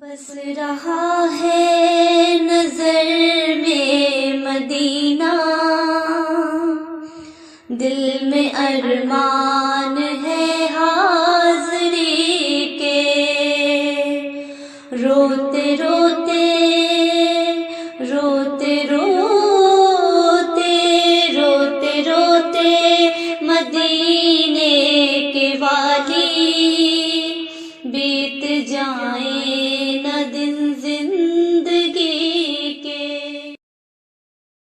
बस रहा है नजर में मदीना, दिल में अरमान है हाज़री के। रोते रोते रोते रोते रोते रोते मदीने के वाली बीत जाए